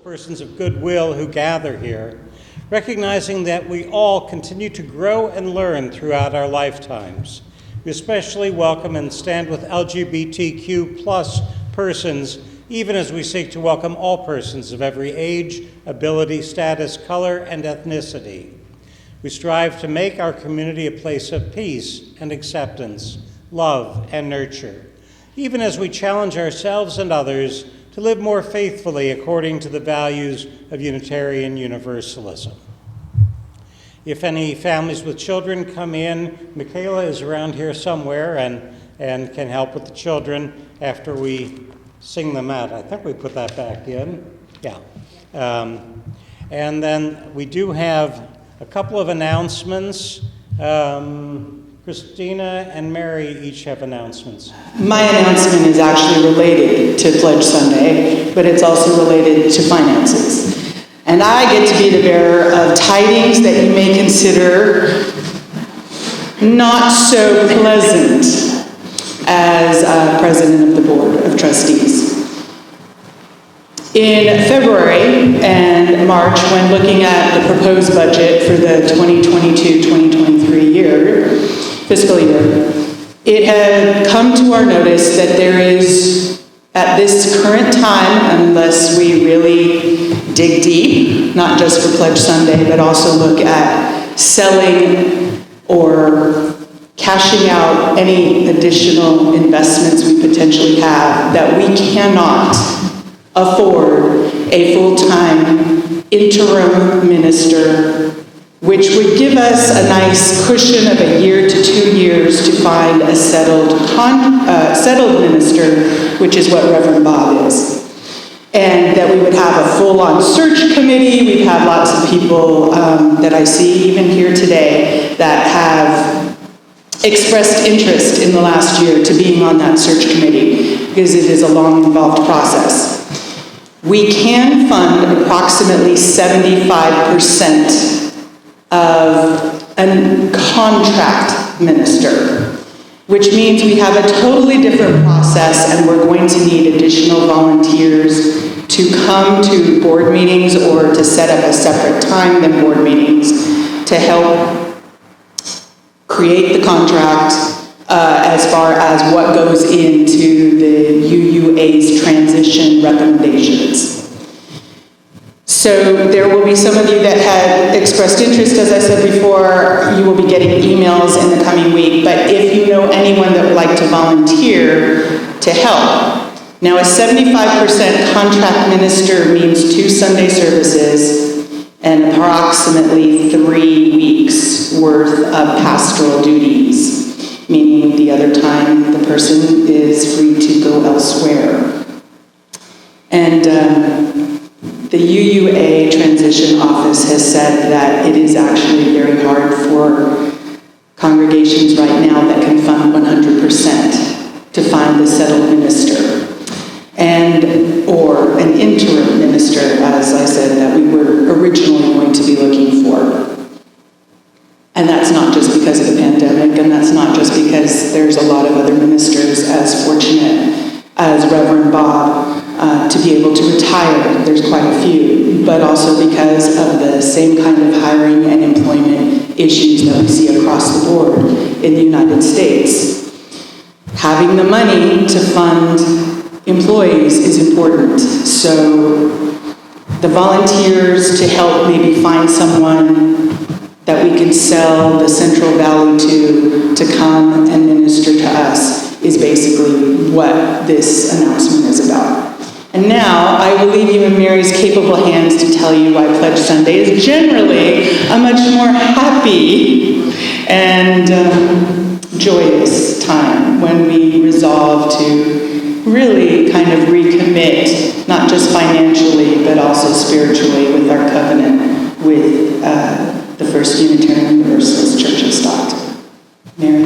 persons of goodwill who gather here, recognizing that we all continue to grow and learn throughout our lifetimes. We especially welcome and stand with LGBTQ plus persons, even as we seek to welcome all persons of every age, ability, status, color, and ethnicity. We strive to make our community a place of peace and acceptance, love and nurture, even as we challenge ourselves and others to live more faithfully according to the values of Unitarian Universalism. If any families with children come in, Michaela is around here somewhere and can help with the children after we sing them out. I think we put that back in. Yeah. And then we do have a couple of announcements. Christina and Mary each have announcements. My announcement is actually related to Pledge Sunday, but it's also related to finances. And I get to be the bearer of tidings that you may consider not so pleasant as president of the Board of Trustees. In February and March, when looking at the proposed budget for the 2022-2023 fiscal year, it had come to our notice that there is, at this current time, unless we really dig deep, not just for Pledge Sunday, but also look at selling or cashing out any additional investments we potentially have, that we cannot afford a full-time interim minister, which would give us a nice cushion of a year to 2 years to find a settled minister, which is what Reverend Bob is. And that we would have a full-on search committee. We've had lots of people that I see even here today that have expressed interest in the last year to being on that search committee, because it is a long, involved process. We can fund approximately 75% of a contract minister, which means we have a totally different process, and we're going to need additional volunteers to come to board meetings or to set up a separate time than board meetings to help create the contract as far as what goes into the UUA's transition recommendations. So there will be some of you that had expressed interest. As I said before, you will be getting emails in the coming week, but if you know anyone that would like to volunteer to help. Now, a 75% contract minister means 2 Sunday services and approximately 3 weeks worth of pastoral duties, meaning the other time the person is free to go elsewhere. And the UUA Transition Office has said that it is actually very hard for congregations right now that can fund 100% to find a settled minister or an interim minister, as I said, that we were originally going to be looking for. And that's not just because of the pandemic, and that's not just because there's a lot of other ministers as fortunate as Reverend Bob to be able to retire. There's quite a few, but also because of the same kind of hiring and employment issues that we see across the board in the United States. Having the money to fund employees is important. So the volunteers to help maybe find someone that we can sell the Central Valley to come and minister to us is basically what this announcement is about. And now I will leave you in Mary's capable hands to tell you why Pledge Sunday is generally a much more happy and joyous time when we resolve to really kind of recommit, not just financially, but also spiritually with our covenant with the First Unitarian Universalist Church of Stockton. Mary?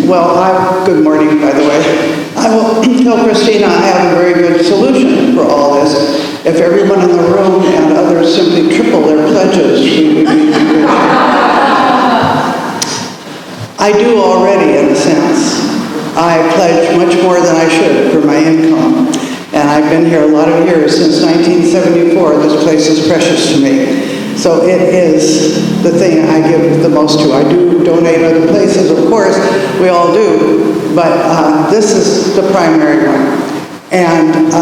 Well, good morning, by the way. I will tell Christina I have a very good solution for all this. If everyone in the room and others simply triple their pledges, we would be in good shape. I do already, in a sense. I pledge much more than I should for my income. And And I've been here a lot of years, since 1974. This place is precious to me. So it is the thing I give the most to. I do donate other places, of course, we all do, but this is the primary one. And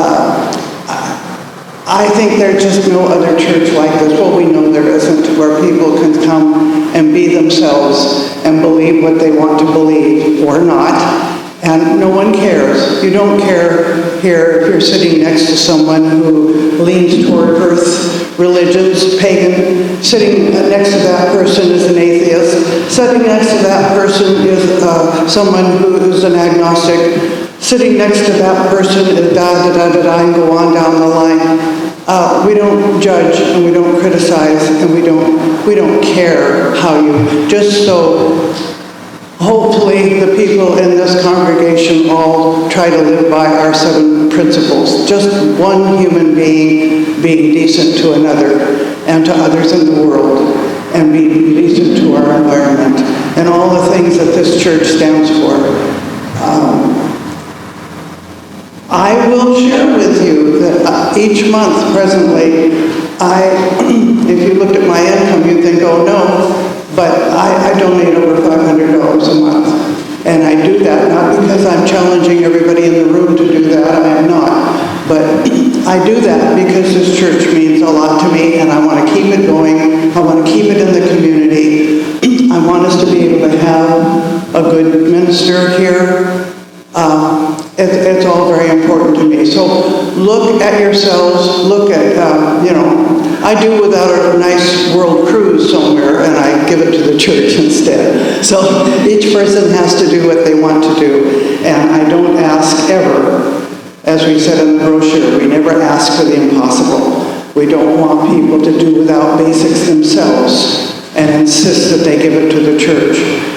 I think there's just no other church like this. Well, we know there isn't, where people can come and be themselves and believe what they want to believe or not. And no one cares. You don't care here if you're sitting next to someone who leans toward earth religions, pagan. Sitting next to that person is an atheist. Sitting next to that person is someone who is an agnostic. Sitting next to that person is da-da-da-da-da, and go on down the line. We don't judge, and we don't criticize, and we don't care how you, just so hopefully the people in this congregation all try to live by our 7 principles. Just one human being decent to another and to others in the world, and being decent to our environment, and all the things that this church stands for. I will share with you that each month presently, if you looked at my income, you'd think, oh no, but I donate over $500 a month. And I do that not because I'm challenging everybody in the room to do that, I am not. But I do that because this church means a lot to me, and I want to keep it going. I want to keep it in the community. I want us to be able to have a good minister here. It's all very important to me. So look at yourselves, look at, I do without a nice world cruise somewhere, and I give it to the church instead. So each person has to do what they want to do, and I don't ask ever, as we said in the brochure, we never ask for the impossible. We don't want people to do without basics themselves and insist that they give it to the church.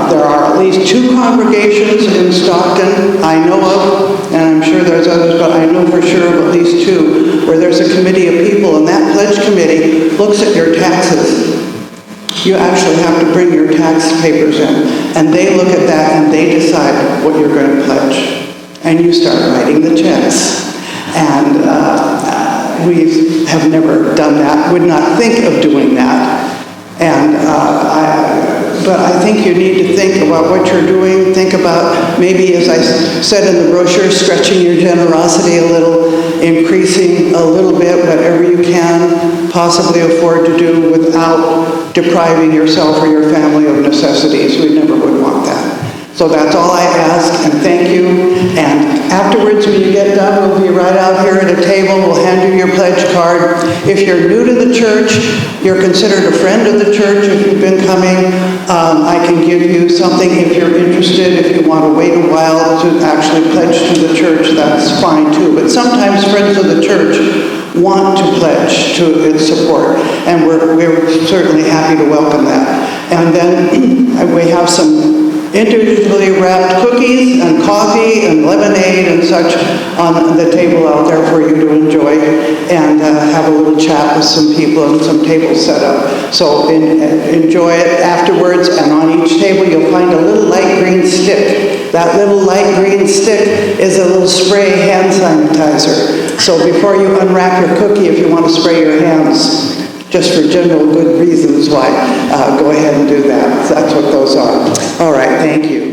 There are at least 2 congregations in Stockton I know of, and I'm sure there's others, but I know for sure of at least 2, where there's a committee of people, and that pledge committee looks at your taxes. You actually have to bring your tax papers in, and they look at that and they decide what you're going to pledge. And you start writing the checks. And we have never done that, would not think of doing that. And but I think you need to think about what you're doing. Think about, maybe, as I said in the brochure, stretching your generosity a little, increasing a little bit, whatever you can possibly afford to do without depriving yourself or your family of necessities. We never would want that. So that's all I ask, and thank you. And afterwards, when you get done, we'll be right out here at a table. We'll hand you your pledge card. If you're new to the church, you're considered a friend of the church if you've been coming. I can give you something if you're interested. If you want to wait a while to actually pledge to the church, that's fine too. But sometimes friends of the church want to pledge to its support, and we're certainly happy to welcome that. And then we have some individually wrapped cookies and coffee and lemonade and such on the table out there for you to enjoy, and have a little chat with some people and some tables set up. So enjoy it afterwards, and on each table you'll find a little light green stick. That little light green stick is a little spray hand sanitizer. So before you unwrap your cookie, if you want to spray your hands, just for general good reasons why, go ahead and do that. That's what those are. All right, thank you.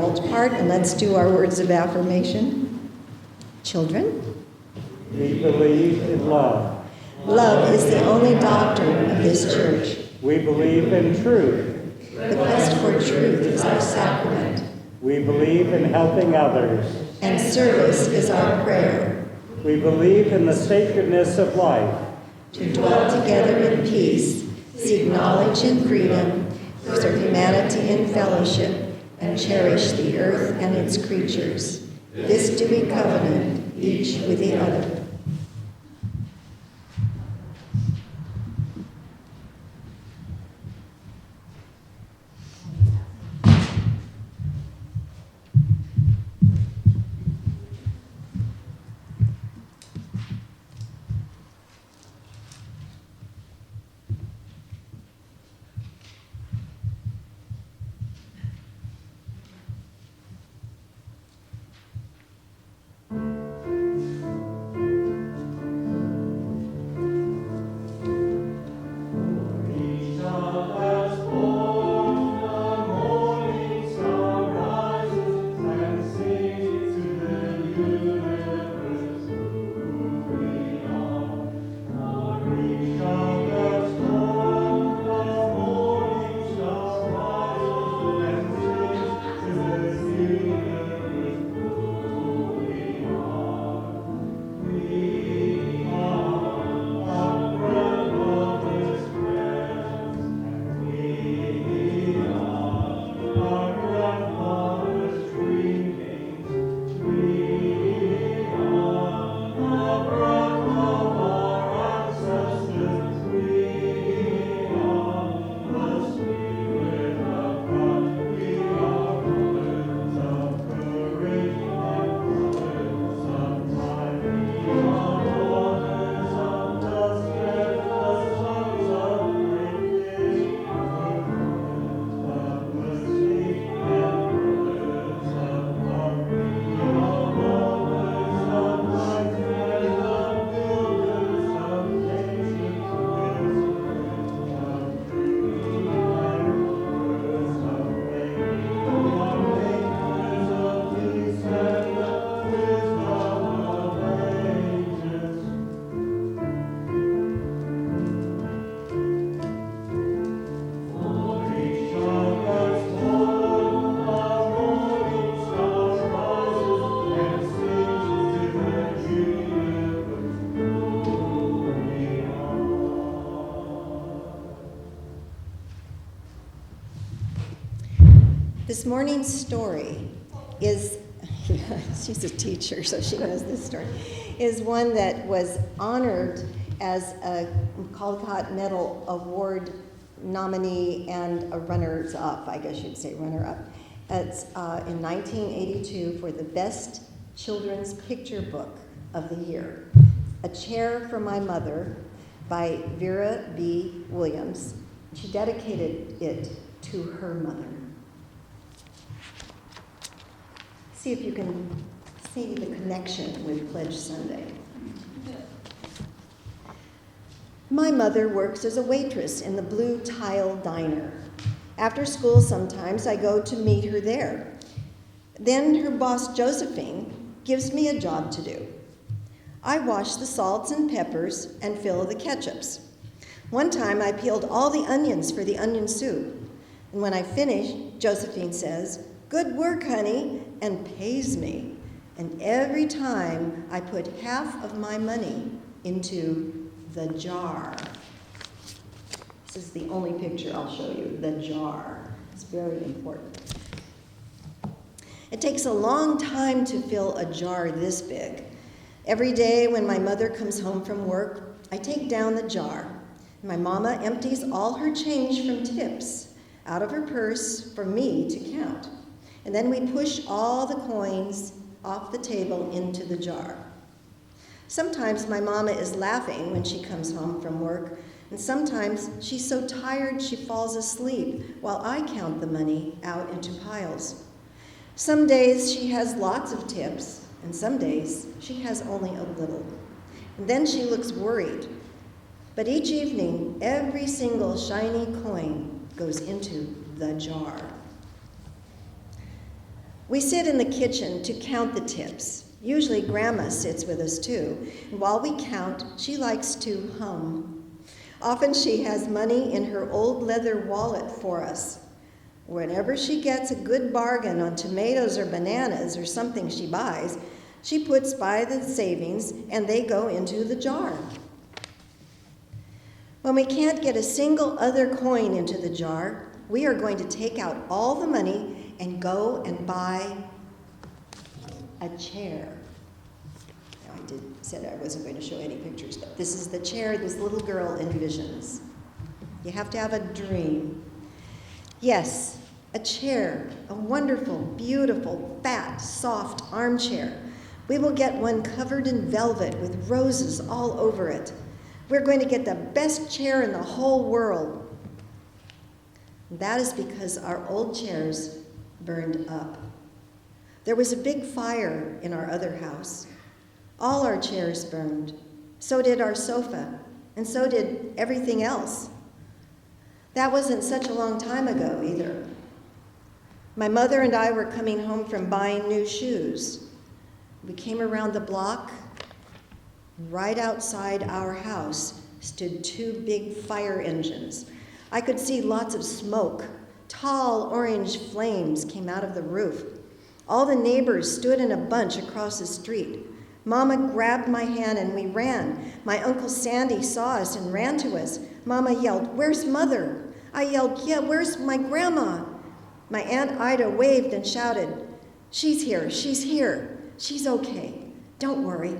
adult part, and let's do our words of affirmation. Children, We believe in love. love is the only doctrine of this church. We believe in truth. The quest for truth is our sacrament, We believe in helping others. and service is our prayer. We believe in the sacredness of life. To dwell together in peace, seek knowledge and freedom, serve humanity in fellowship, and cherish the earth and its creatures. This do we covenant, each with the other. This morning's story is, she's a teacher, so she knows this story, is one that was honored as a Caldecott Medal Award nominee and a runners-up, I guess you'd say runner-up. It's in 1982 for the Best Children's Picture Book of the Year. A Chair for My Mother by Vera B. Williams. She dedicated it to her mother. See if you can see the connection with Pledge Sunday. My mother works as a waitress in the Blue Tile Diner. After school, sometimes I go to meet her there. Then her boss, Josephine, gives me a job to do. I wash the salts and peppers and fill the ketchups. One time I peeled all the onions for the onion soup. And when I finish, Josephine says, "Good work, honey," and pays me. And every time I put half of my money into the jar. This is the only picture I'll show you, the jar. It's very important. It takes a long time to fill a jar this big. Every day when my mother comes home from work, I take down the jar. My mama empties all her change from tips out of her purse for me to count. And then we push all the coins off the table into the jar. Sometimes my mama is laughing when she comes home from work, and sometimes she's so tired she falls asleep while I count the money out into piles. Some days she has lots of tips, and some days she has only a little. And then she looks worried. But each evening, every single shiny coin goes into the jar. We sit in the kitchen to count the tips. Usually Grandma sits with us too. And while we count, she likes to hum. Often she has money in her old leather wallet for us. Whenever she gets a good bargain on tomatoes or bananas or something she buys, she puts by the savings and they go into the jar. When we can't get a single other coin into the jar, we are going to take out all the money and go and buy a chair. Now, I said I wasn't going to show any pictures, but this is the chair this little girl envisions. You have to have a dream. Yes, a chair, a wonderful, beautiful, fat, soft armchair. We will get one covered in velvet with roses all over it. We're going to get the best chair in the whole world. That is because our old chairs burned up. There was a big fire in our other house. All our chairs burned. So did our sofa, and so did everything else. That wasn't such a long time ago either. My mother and I were coming home from buying new shoes. We came around the block. Right outside our house stood two big fire engines. I could see lots of smoke. Tall orange flames came out of the roof. All the neighbors stood in a bunch across the street. Mama grabbed my hand and we ran. My Uncle Sandy saw us and ran to us. Mama yelled, "Where's Mother?" I yelled, "Yeah, where's my grandma?" My Aunt Ida waved and shouted, "She's here, she's here. She's okay. Don't worry."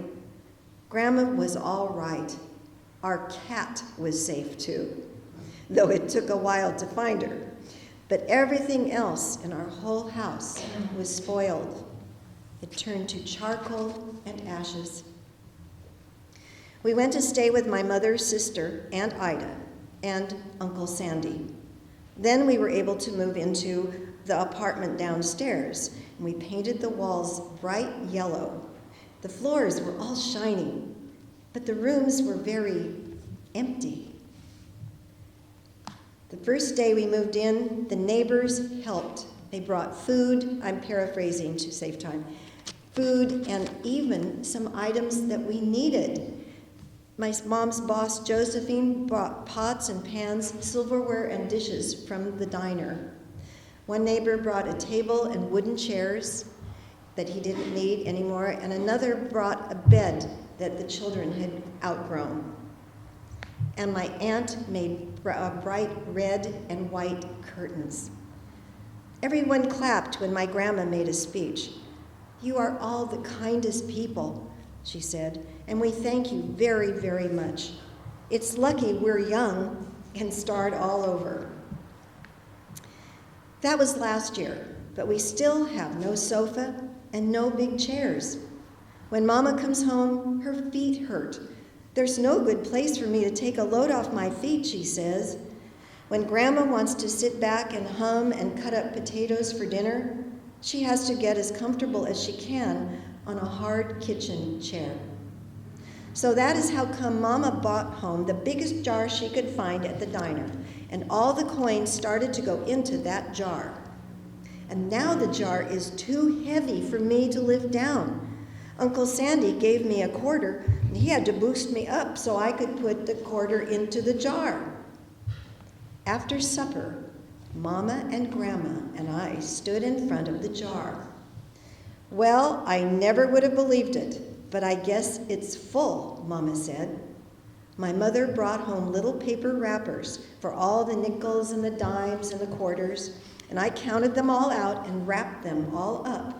Grandma was all right. Our cat was safe too, though it took a while to find her. But everything else in our whole house was spoiled. It turned to charcoal and ashes. We went to stay with my mother's sister, Aunt Ida, and Uncle Sandy. Then we were able to move into the apartment downstairs, and we painted the walls bright yellow. The floors were all shiny, but the rooms were very empty. The first day we moved in, the neighbors helped. They brought food, I'm paraphrasing to save time, food and even some items that we needed. My mom's boss, Josephine, brought pots and pans, silverware, and dishes from the diner. One neighbor brought a table and wooden chairs that he didn't need anymore, and another brought a bed that the children had outgrown. And my aunt made bright red and white curtains. Everyone clapped when my grandma made a speech. "You are all the kindest people," she said, "and we thank you very, very much. It's lucky we're young and start all over." That was last year, but we still have no sofa and no big chairs. When Mama comes home, her feet hurt. "There's no good place for me to take a load off my feet," she says. When Grandma wants to sit back and hum and cut up potatoes for dinner, she has to get as comfortable as she can on a hard kitchen chair. So that is how come Mama brought home the biggest jar she could find at the diner, and all the coins started to go into that jar. And now the jar is too heavy for me to lift down. Uncle Sandy gave me a quarter, and he had to boost me up so I could put the quarter into the jar. After supper, Mama and Grandma and I stood in front of the jar. "Well, I never would have believed it, but I guess it's full," Mama said. My mother brought home little paper wrappers for all the nickels and the dimes and the quarters, and I counted them all out and wrapped them all up.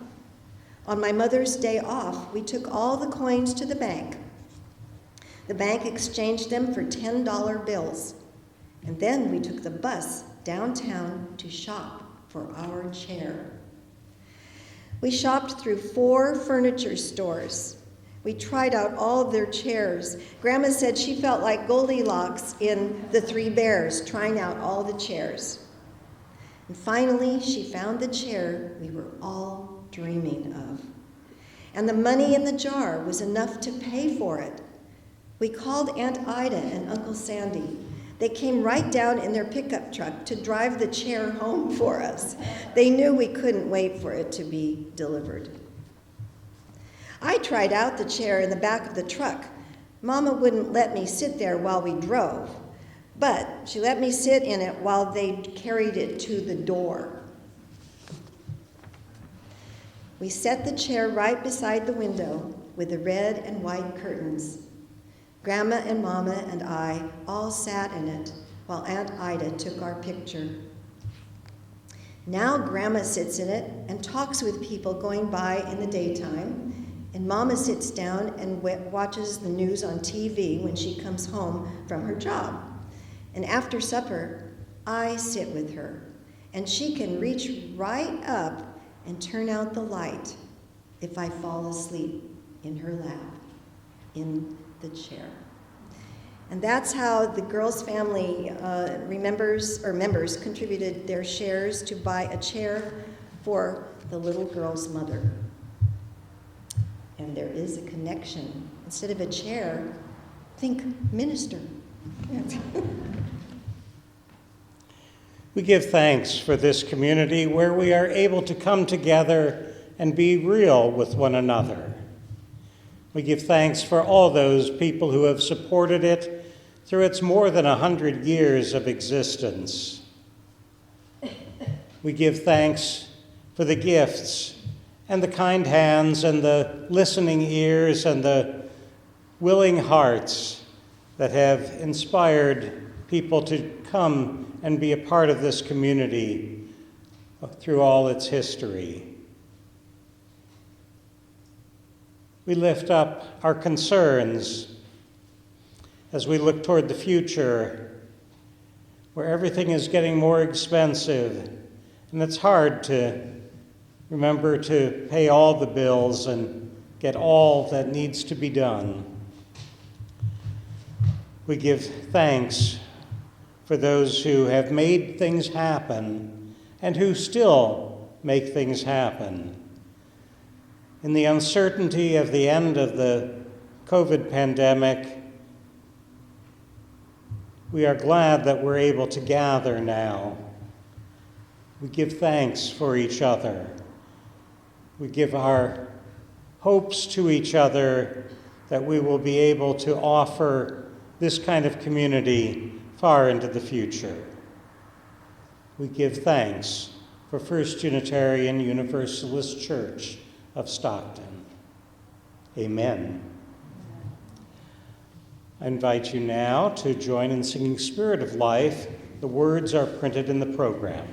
On my mother's day off, we took all the coins to the bank. The bank exchanged them for $10 bills, and then we took the bus downtown to shop for our chair. We shopped through 4 furniture stores. We tried out all of their chairs. Grandma said she felt like Goldilocks in The Three Bears, trying out all the chairs. And finally, she found the chair we were all dreaming of. And the money in the jar was enough to pay for it. We called Aunt Ida and Uncle Sandy. They came right down in their pickup truck to drive the chair home for us. They knew we couldn't wait for it to be delivered. I tried out the chair in the back of the truck. Mama wouldn't let me sit there while we drove, but she let me sit in it while they carried it to the door. We set the chair right beside the window with the red and white curtains. Grandma and Mama and I all sat in it while Aunt Ida took our picture. Now Grandma sits in it and talks with people going by in the daytime, and Mama sits down and watches the news on TV when she comes home from her job. And after supper, I sit with her, and she can reach right up and turn out the light if I fall asleep in her lap, in the chair. And that's how the girls' family members contributed their shares to buy a chair for the little girl's mother. And there is a connection. Instead of a chair, think minister. We give thanks for this community where we are able to come together and be real with one another. We give thanks for all those people who have supported it through its more than 100 years of existence. We give thanks for the gifts and the kind hands and the listening ears and the willing hearts that have inspired people to come and be a part of this community through all its history. We lift up our concerns as we look toward the future, where everything is getting more expensive, and it's hard to remember to pay all the bills and get all that needs to be done. We give thanks for those who have made things happen and who still make things happen. In the uncertainty of the end of the COVID pandemic, we are glad that we're able to gather now. We give thanks for each other. We give our hopes to each other that we will be able to offer this kind of community far into the future. We give thanks for First Unitarian Universalist Church of Stockton. Amen. I invite you now to join in singing Spirit of Life. The words are printed in the program.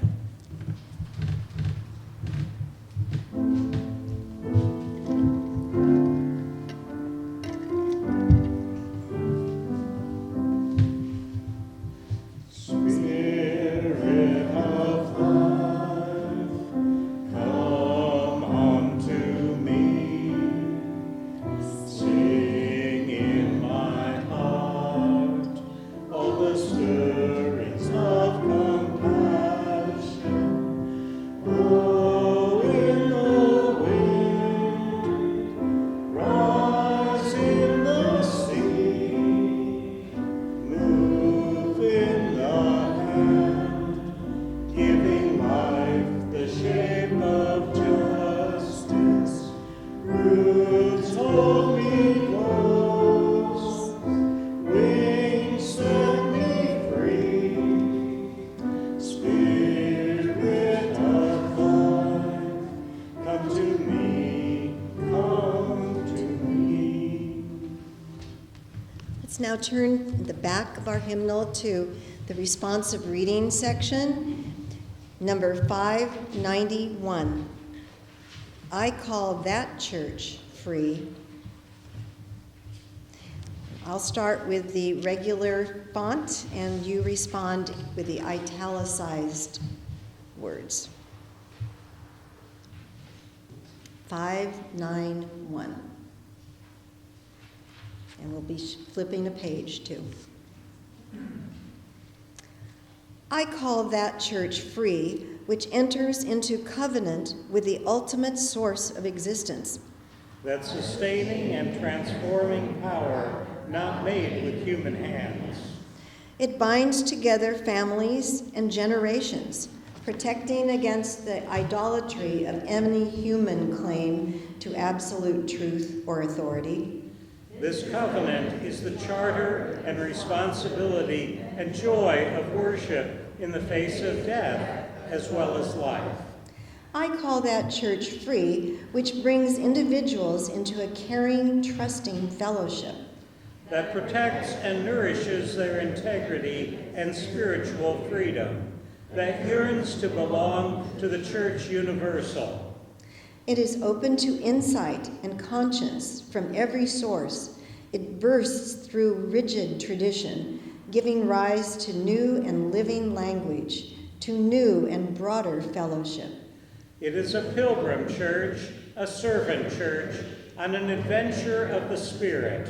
Now turn the back of our hymnal to the responsive reading section, number 591. I call that church free. I'll start with the regular font, and you respond with the italicized words. 591. And we'll be flipping a page too. I call that church free, which enters into covenant with the ultimate source of existence. That sustaining and transforming power not made with human hands. It binds together families and generations, protecting against the idolatry of any human claim to absolute truth or authority. This covenant is the charter and responsibility and joy of worship in the face of death as well as life. I call that church free, which brings individuals into a caring, trusting fellowship that protects and nourishes their integrity and spiritual freedom, that yearns to belong to the Church Universal. It is open to insight and conscience from every source. It bursts through rigid tradition, giving rise to new and living language, to new and broader fellowship. It is a pilgrim church, a servant church, on an adventure of the Spirit.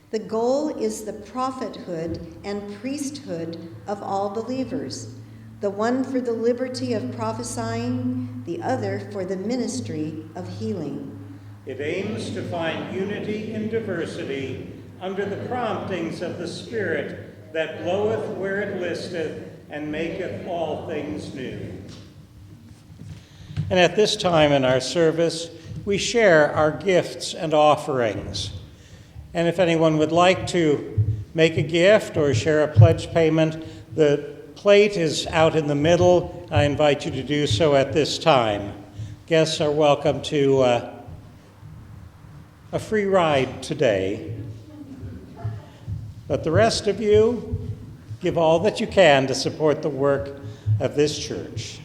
The goal is the prophethood and priesthood of all believers, the one for the liberty of prophesying, the other for the ministry of healing. It aims to find unity in diversity under the promptings of the Spirit that bloweth where it listeth and maketh all things new. And at this time in our service, we share our gifts and offerings. And if anyone would like to make a gift or share a pledge payment, the plate is out in the middle. I invite you to do so at this time. Guests are welcome to a free ride today. But the rest of you, give all that you can to support the work of this church.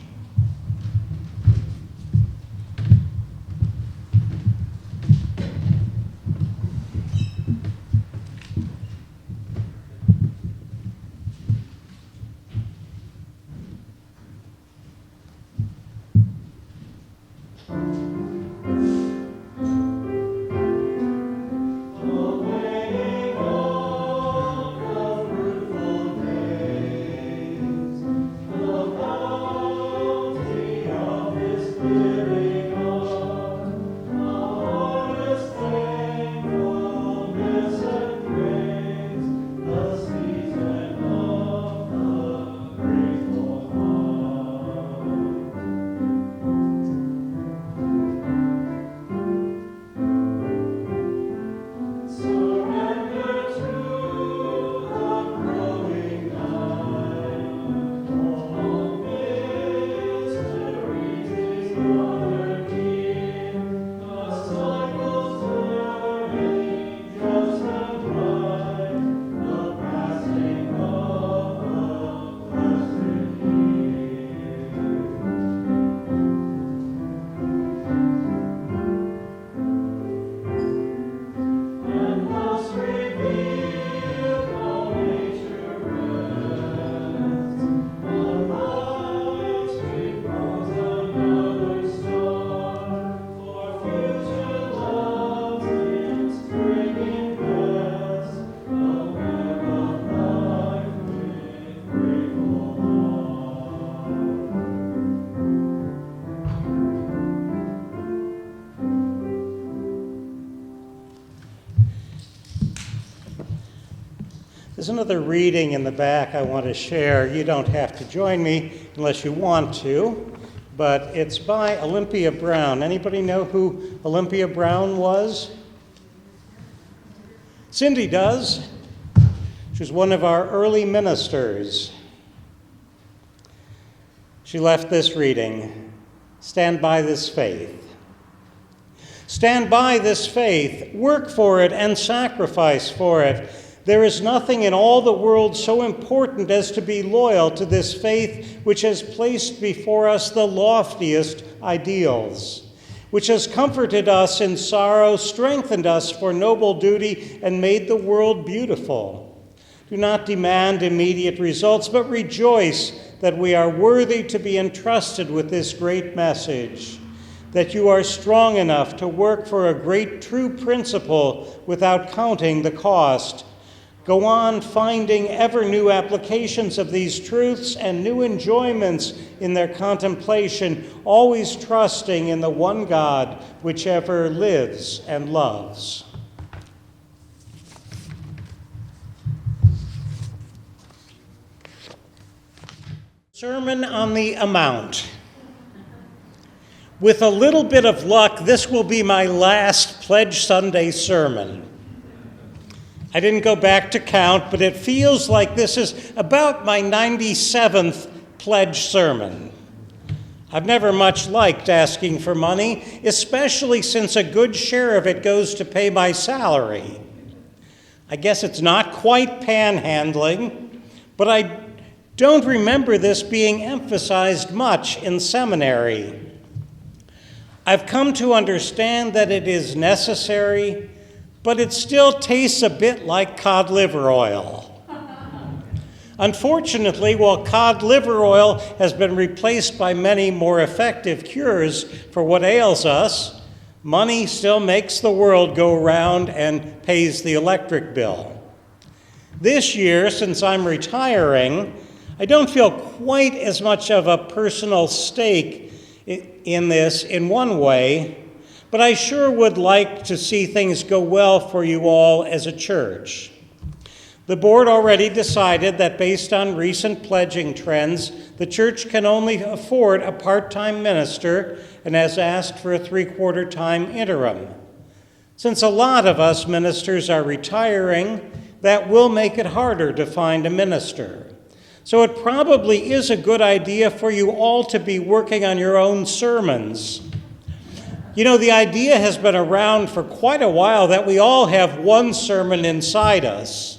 There's another reading in the back I want to share. You don't have to join me unless you want to, but it's by Olympia Brown. Anybody know who Olympia Brown was? Cindy does. She was one of our early ministers. She left this reading: "Stand by this faith. Stand by this faith, work for it and sacrifice for it. There is nothing in all the world so important as to be loyal to this faith which has placed before us the loftiest ideals, which has comforted us in sorrow, strengthened us for noble duty, and made the world beautiful. Do not demand immediate results, but rejoice that we are worthy to be entrusted with this great message, that you are strong enough to work for a great true principle without counting the cost. Go on finding ever new applications of these truths and new enjoyments in their contemplation, always trusting in the one God which ever lives and loves." Sermon on the Amount. With a little bit of luck, this will be my last Pledge Sunday sermon. I didn't go back to count, but it feels like this is about my 97th Pledge sermon. I've never much liked asking for money, especially since a good share of it goes to pay my salary. I guess it's not quite panhandling, but I don't remember this being emphasized much in seminary. I've come to understand that it is necessary, but it still tastes a bit like cod liver oil. Unfortunately, while cod liver oil has been replaced by many more effective cures for what ails us, money still makes the world go round and pays the electric bill. This year, since I'm retiring, I don't feel quite as much of a personal stake in this in one way, but I sure would like to see things go well for you all as a church. The board already decided that based on recent pledging trends, the church can only afford a part-time minister and has asked for a 3/4 time interim. Since a lot of us ministers are retiring, that will make it harder to find a minister. So it probably is a good idea for you all to be working on your own sermons. You know, the idea has been around for quite a while that we all have one sermon inside us.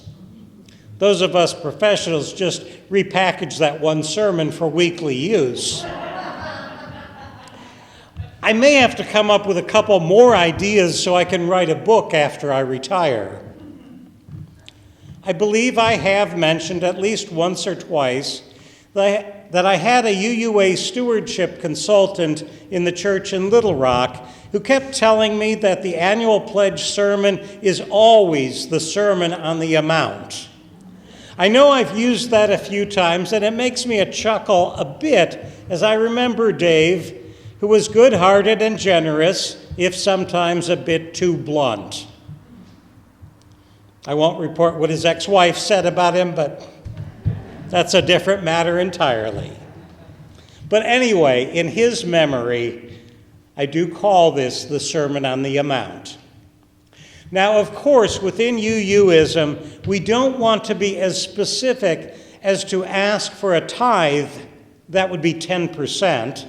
Those of us professionals just repackage that one sermon for weekly use. I may have to come up with a couple more ideas so I can write a book after I retire. I believe I have mentioned at least once or twice that I had a UUA stewardship consultant in the church in Little Rock who kept telling me that the annual pledge sermon is always the Sermon on the Amount. I know I've used that a few times, and it makes me chuckle a bit as I remember Dave, who was good-hearted and generous, if sometimes a bit too blunt. I won't report what his ex-wife said about him, but that's a different matter entirely. But anyway, in his memory, I do call this the Sermon on the Amount. Now, of course, within UUism, we don't want to be as specific as to ask for a tithe, that would be 10%,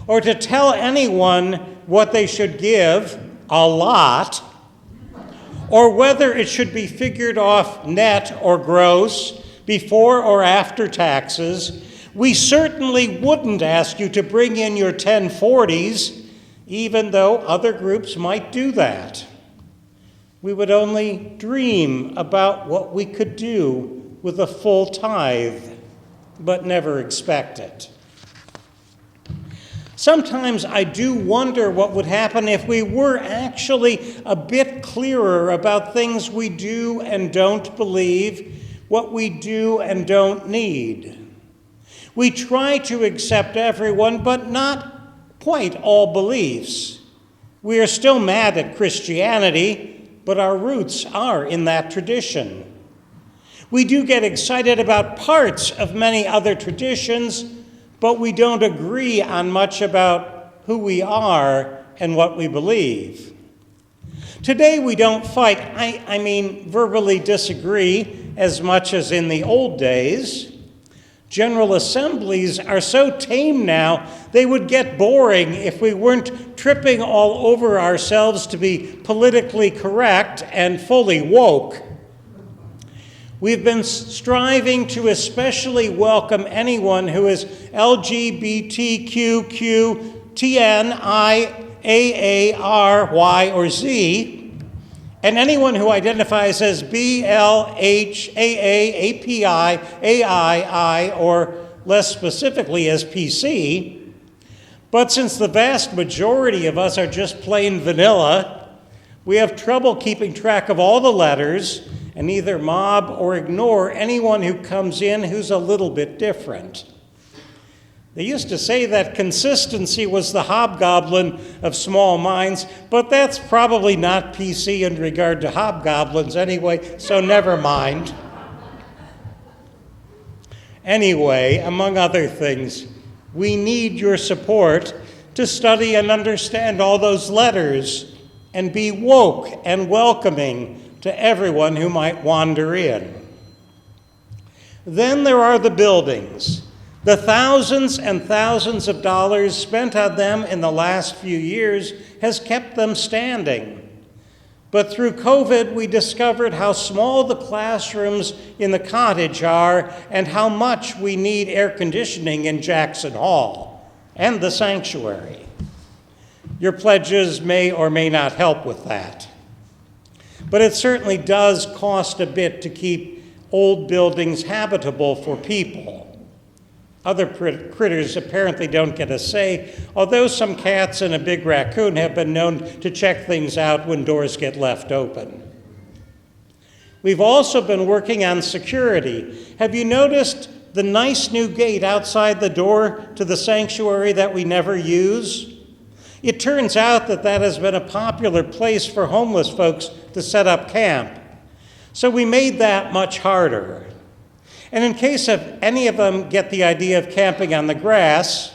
or to tell anyone what they should give, a lot, or whether it should be figured off net or gross, before or after taxes. We certainly wouldn't ask you to bring in your 1040s, even though other groups might do that. We would only dream about what we could do with a full tithe, but never expect it. Sometimes I do wonder what would happen if we were actually a bit clearer about things we do and don't believe, what we do and don't need. We try to accept everyone, but not quite all beliefs. We are still mad at Christianity, but our roots are in that tradition. We do get excited about parts of many other traditions, but we don't agree on much about who we are and what we believe. Today we don't fight, I mean verbally disagree, as much as in the old days. General assemblies are so tame now, they would get boring if we weren't tripping all over ourselves to be politically correct and fully woke. We've been striving to especially welcome anyone who is LGBTQTNIAARY or Z, and anyone who identifies as BLHAAAPI, or less specifically as PC. But since the vast majority of us are just plain vanilla, we have trouble keeping track of all the letters and either mob or ignore anyone who comes in who's a little bit different. They used to say that consistency was the hobgoblin of small minds, but that's probably not PC in regard to hobgoblins anyway, so never mind. Anyway, among other things, we need your support to study and understand all those letters and be woke and welcoming to everyone who might wander in. Then there are the buildings. The thousands and thousands of dollars spent on them in the last few years has kept them standing. But through COVID, we discovered how small the classrooms in the cottage are and how much we need air conditioning in Jackson Hall and the sanctuary. Your pledges may or may not help with that. But it certainly does cost a bit to keep old buildings habitable for people. Other critters apparently don't get a say, although some cats and a big raccoon have been known to check things out when doors get left open. We've also been working on security. Have you noticed the nice new gate outside the door to the sanctuary that we never use? It turns out that has been a popular place for homeless folks to set up camp. So we made that much harder. And in case any of them get the idea of camping on the grass,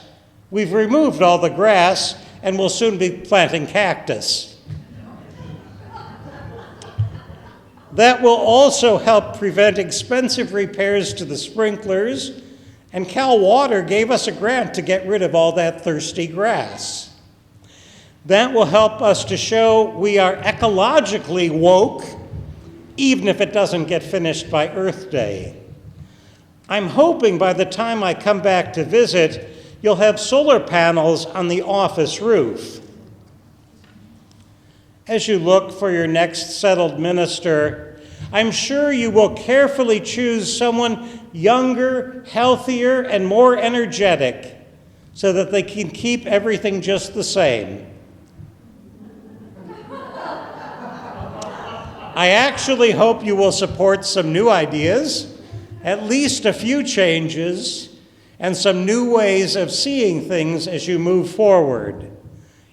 we've removed all the grass and will soon be planting cactus. That will also help prevent expensive repairs to the sprinklers, and Cal Water gave us a grant to get rid of all that thirsty grass. That will help us to show we are ecologically woke, even if it doesn't get finished by Earth Day. I'm hoping by the time I come back to visit, you'll have solar panels on the office roof. As you look for your next settled minister, I'm sure you will carefully choose someone younger, healthier, and more energetic so that they can keep everything just the same. I actually hope you will support some new ideas, at least a few changes, and some new ways of seeing things as you move forward.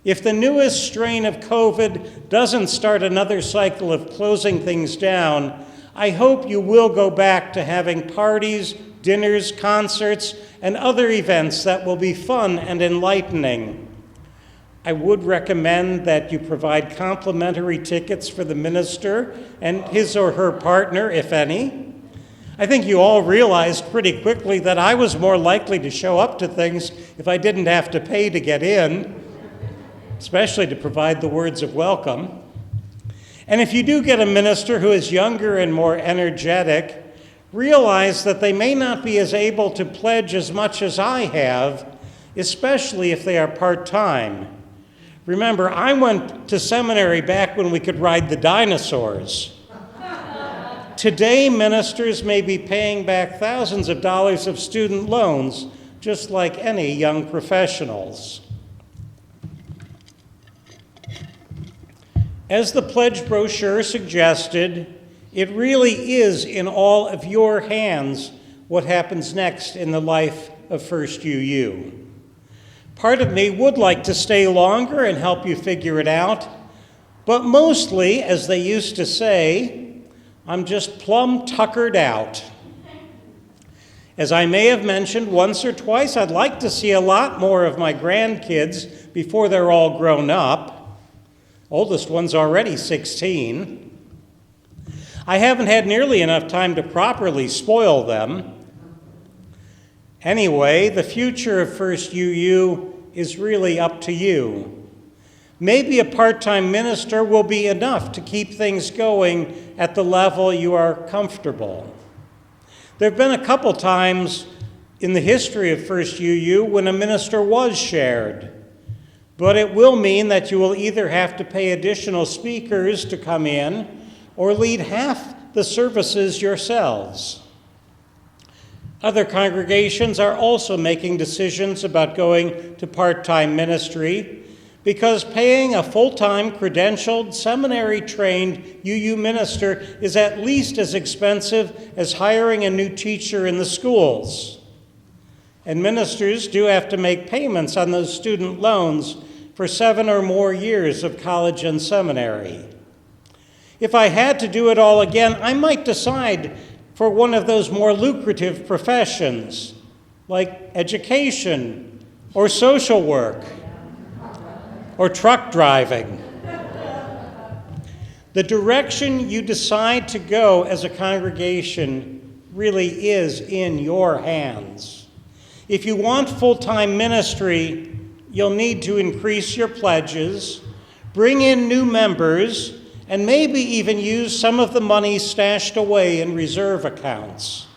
If the newest strain of COVID doesn't start another cycle of closing things down, I hope you will go back to having parties, dinners, concerts, and other events that will be fun and enlightening. I would recommend that you provide complimentary tickets for the minister and his or her partner, if any. I think you all realized pretty quickly that I was more likely to show up to things if I didn't have to pay to get in, especially to provide the words of welcome. And if you do get a minister who is younger and more energetic, realize that they may not be as able to pledge as much as I have, especially if they are part-time. Remember, I went to seminary back when we could ride the dinosaurs. Today, ministers may be paying back thousands of dollars of student loans, just like any young professionals. As the pledge brochure suggested, it really is in all of your hands what happens next in the life of First UU. Part of me would like to stay longer and help you figure it out, but mostly, as they used to say, I'm just plumb tuckered out. As I may have mentioned once or twice, I'd like to see a lot more of my grandkids before they're all grown up. Oldest one's already 16. I haven't had nearly enough time to properly spoil them. Anyway, the future of First UU is really up to you. Maybe a part-time minister will be enough to keep things going at the level you are comfortable. There have been a couple times in the history of First UU when a minister was shared, but it will mean that you will either have to pay additional speakers to come in or lead half the services yourselves. Other congregations are also making decisions about going to part-time ministry because paying a full-time, credentialed, seminary-trained UU minister is at least as expensive as hiring a new teacher in the schools. And ministers do have to make payments on those student loans for 7 or more years of college and seminary. If I had to do it all again, I might decide for one of those more lucrative professions, like education or social work or truck driving. The direction you decide to go as a congregation really is in your hands. If you want full-time ministry, you'll need to increase your pledges, bring in new members, and maybe even use some of the money stashed away in reserve accounts.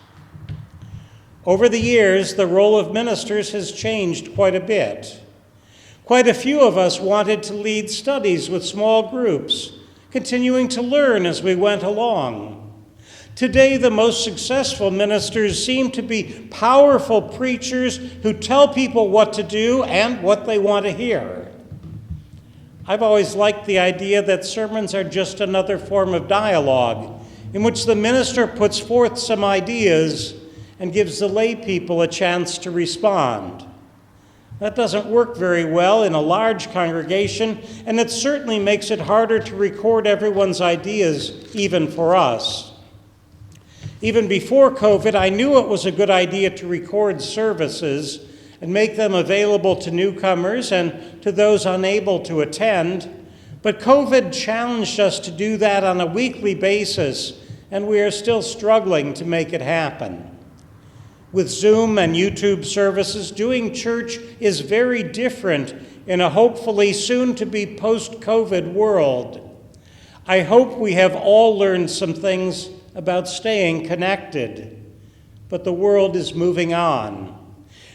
Over the years, the role of ministers has changed quite a bit. Quite a few of us wanted to lead studies with small groups, continuing to learn as we went along. Today, the most successful ministers seem to be powerful preachers who tell people what to do and what they want to hear. I've always liked the idea that sermons are just another form of dialogue in which the minister puts forth some ideas and gives the lay people a chance to respond. That doesn't work very well in a large congregation, and it certainly makes it harder to record everyone's ideas, even for us. Even before COVID, I knew it was a good idea to record services and make them available to newcomers and to those unable to attend, but COVID challenged us to do that on a weekly basis, and we are still struggling to make it happen. With Zoom and YouTube services, doing church is very different in a hopefully soon-to-be post-COVID world. I hope we have all learned some things about staying connected, but the world is moving on.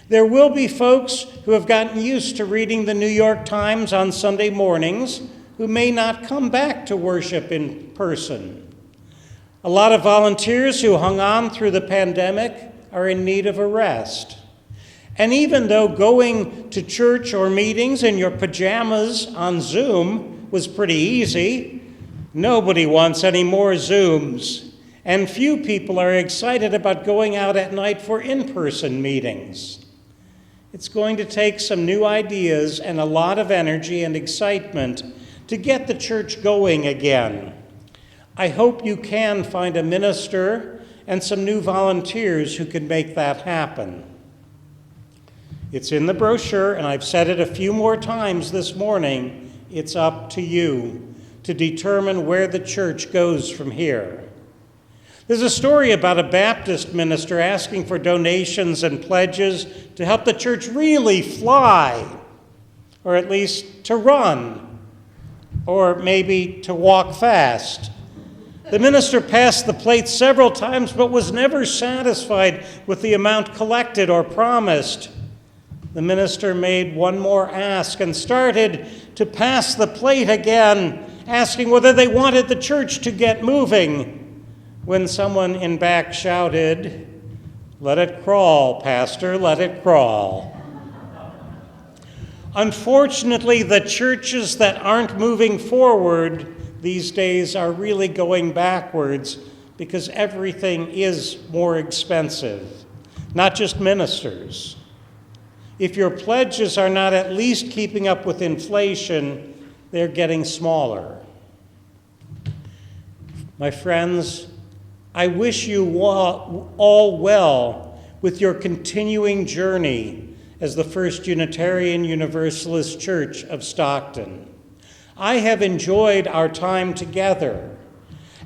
There will be folks who have gotten used to reading the New York Times on Sunday mornings who may not come back to worship in person. A lot of volunteers who hung on through the pandemic are in need of a rest. And even though going to church or meetings in your pajamas on Zoom was pretty easy, nobody wants any more Zooms. And few people are excited about going out at night for in-person meetings. It's going to take some new ideas and a lot of energy and excitement to get the church going again. I hope you can find a minister and some new volunteers who can make that happen. It's in the brochure, and I've said it a few more times this morning. It's up to you to determine where the church goes from here. There's a story about a Baptist minister asking for donations and pledges to help the church really fly, or at least to run, or maybe to walk fast. The minister passed the plate several times, but was never satisfied with the amount collected or promised. The minister made one more ask and started to pass the plate again, asking whether they wanted the church to get moving, when someone in back shouted, "Let it crawl, Pastor, let it crawl." Unfortunately, the churches that aren't moving forward these days are really going backwards because everything is more expensive, not just ministers. If your pledges are not at least keeping up with inflation, they're getting smaller. My friends, I wish you all well with your continuing journey as the First Unitarian Universalist Church of Stockton. I have enjoyed our time together,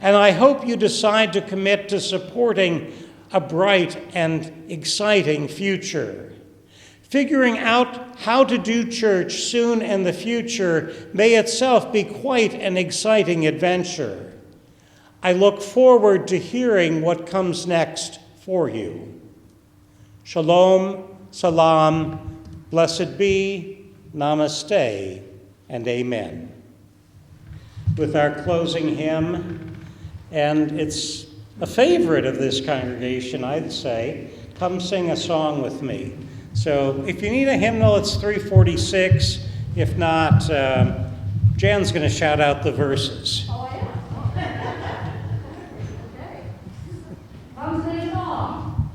and I hope you decide to commit to supporting a bright and exciting future. Figuring out how to do church soon in the future may itself be quite an exciting adventure. I look forward to hearing what comes next for you. Shalom, salam, blessed be, namaste, and amen. With our closing hymn, and it's a favorite of this congregation, I'd say, "Come Sing a Song with Me." So if you need a hymnal, it's 346. If not, Jan's going to shout out the verses. Oh, yeah? Okay. Come sing a song.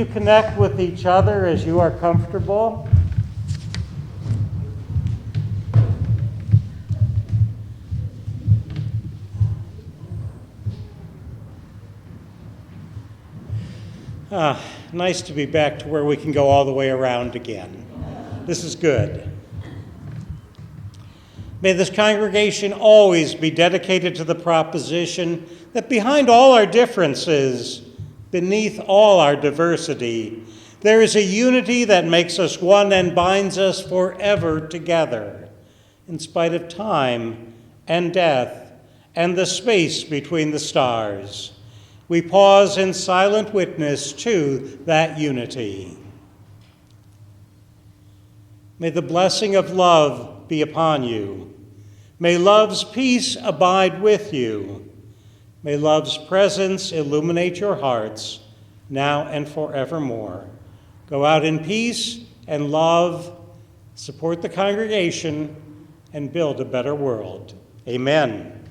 you connect with each other as you are comfortable. Nice to be back to where we can go all the way around again. This is good. May this congregation always be dedicated to the proposition that behind all our differences, beneath all our diversity, there is a unity that makes us one and binds us forever together, in spite of time and death and the space between the stars. We pause in silent witness to that unity. May the blessing of love be upon you. May love's peace abide with you. May love's presence illuminate your hearts now and forevermore. Go out in peace and love, support the congregation, and build a better world. Amen.